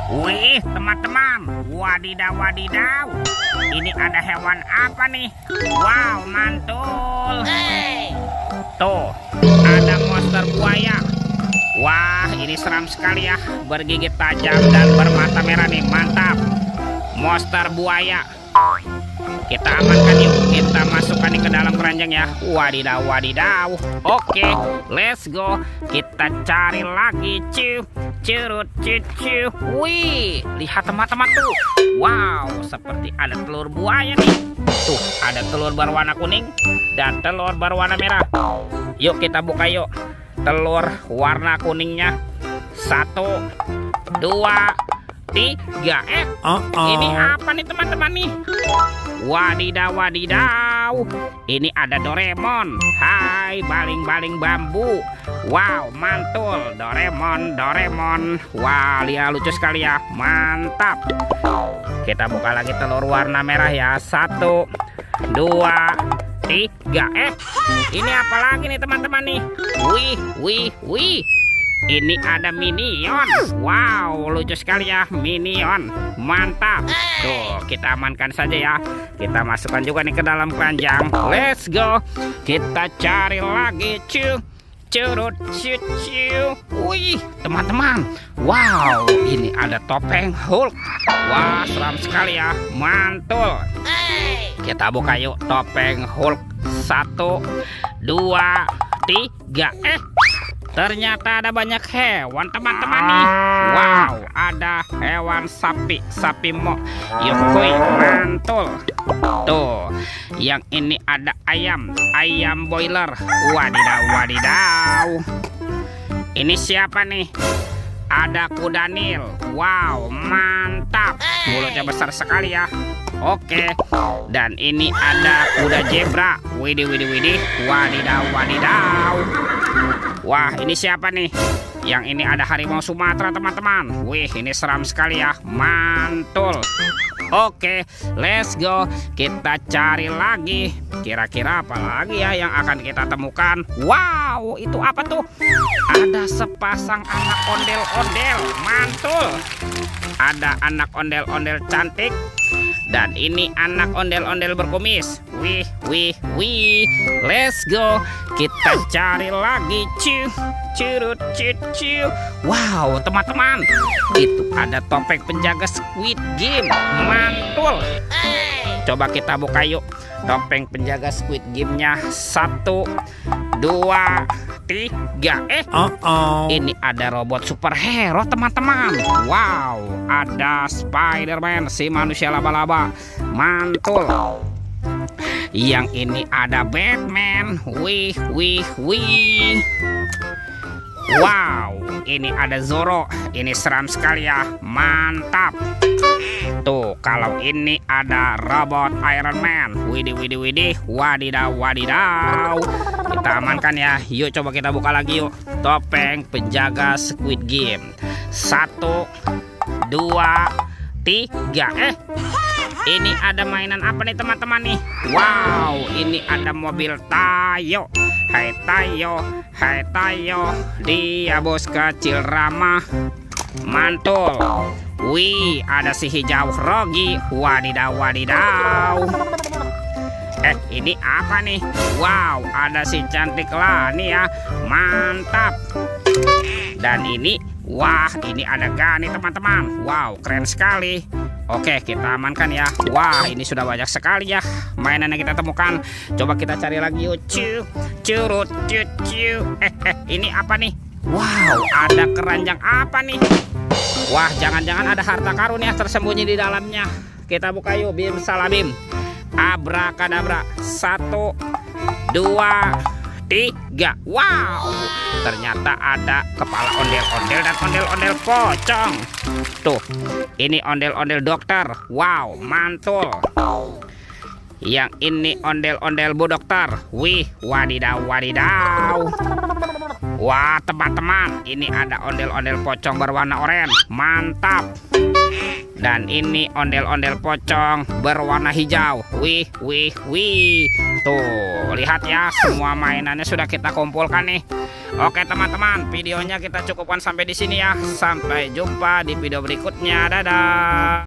Wih, teman-teman, wadidaw wadidaw. Ini ada hewan apa nih? Wow, mantul. Tuh, ada monster buaya. Wah, ini seram sekali ya. Bergigit tajam dan bermata merah nih, mantap. Monster buaya. Kita amankan yuk, kita masukkan ke dalam keranjang ya. Wadidaw wadidaw. Oke, let's go. Kita cari lagi, cuy. Curut cucu. Wih, lihat teman-teman tuh. Wow, seperti ada telur buaya nih. Tuh, ada telur berwarna kuning dan telur berwarna merah. Yuk kita buka yuk. Telur warna kuningnya 1, 2, 3. Ini apa nih teman-teman nih? Wadidaw wadidaw. Ini ada Doraemon. Hai, baling-baling bambu. Wow, mantul. Doraemon. Wah, lihat lucu sekali ya. Mantap. Kita buka lagi telur warna merah ya. 1, 2, 3. Ini apa lagi nih teman-teman nih? Wih. Ini ada Minion. Wow, lucu sekali ya, Minion. Mantap. Tuh, kita amankan saja ya. Kita masukkan juga nih ke dalam keranjang. Let's go. Kita cari lagi, cuy. Curut cucu. Wih, teman-teman. Wow, ini ada topeng Hulk. Wah, seram sekali ya. Mantul. Kita buka yuk topeng Hulk. 1, 2, 3. Ternyata ada banyak hewan teman-teman nih. Wow, ada hewan sapi mo. Yukui, mantul. Tuh, yang ini ada ayam boiler. Wadidaw. Ini siapa nih? Ada kuda Nil. Wow, mantap. Mulutnya besar sekali ya. Oke. Dan ini ada kuda zebra. Widih. Wadidaw. Wah, ini siapa nih? Yang ini ada harimau Sumatera teman-teman. Wih, ini seram sekali ya. Mantul. Oke, let's go. Kita cari lagi. Kira-kira apa lagi ya yang akan kita temukan? Wow, itu apa tuh? Ada sepasang anak ondel-ondel. Mantul. Ada anak ondel-ondel cantik. Dan ini anak ondel-ondel berkumis. Wih. Let's go. Kita cari lagi, cuy. Curut cucu. Wow, teman-teman. Itu ada topeng penjaga Squid Game. Mantul. Coba kita buka yuk. Topeng penjaga Squid Game-nya. 1, 2, 3. Ini ada robot superhero teman-teman. Wow, ada Spider-Man, si manusia laba-laba. Mantul. Yang ini ada Batman. Wih. Wow, ini ada Zoro. Ini seram sekali ya. Mantap. Tuh, kalau ini ada robot Iron Man. Widih. Wadidaw. Kita amankan ya. Yuk coba kita buka lagi yuk. Topeng penjaga Squid Game. 1, 2, 3. Ini ada mainan apa nih teman-teman nih? Wow, ini ada mobil Tayo. Hai Tayo. Dia bos kecil ramah. Mantul. Wih, ada si hijau Rogi. Wadidaw. Ini apa nih? Wow, ada si cantik Lani ya. Mantap. Dan ini, wah, ini ada Gani teman-teman. Wow, keren sekali. Oke, kita amankan ya. Wah, ini sudah banyak sekali ya mainan yang kita temukan. Coba kita cari lagi yuk. Curut cucu. Ini apa nih? Wow, ada keranjang apa nih? Wah, jangan-jangan ada harta karun ya tersembunyi di dalamnya. Kita buka yuk, bim salabim. Abrakadabra. 1, 2, 3. Wow, ternyata ada kepala ondel-ondel dan ondel-ondel pocong. Tuh, ini ondel-ondel dokter. Wow, mantul. Yang ini ondel-ondel bu dokter. Wih, wadidaw. Wah, teman-teman, ini ada ondel-ondel pocong berwarna oranye. Mantap. Dan ini ondel-ondel pocong berwarna hijau. Wih, wih, wih. Tuh, lihat ya, semua mainannya sudah kita kumpulkan nih. Oke teman-teman, videonya kita cukupkan sampai di sini ya. Sampai jumpa di video berikutnya. Dadah.